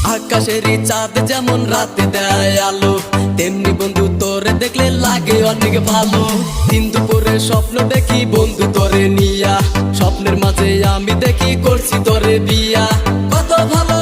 আকাশেরই চাঁদ যেমন রাতে দেয় আলো, তেমনি বন্ধু তোরে দেখলে লাগে অনেক ভালো। দিন দুপুরে স্বপ্ন দেখি বন্ধু তোরে নিয়া, স্বপ্নের মাঝে আমি দেখি করছি তোরে বিয়া। কত ভালো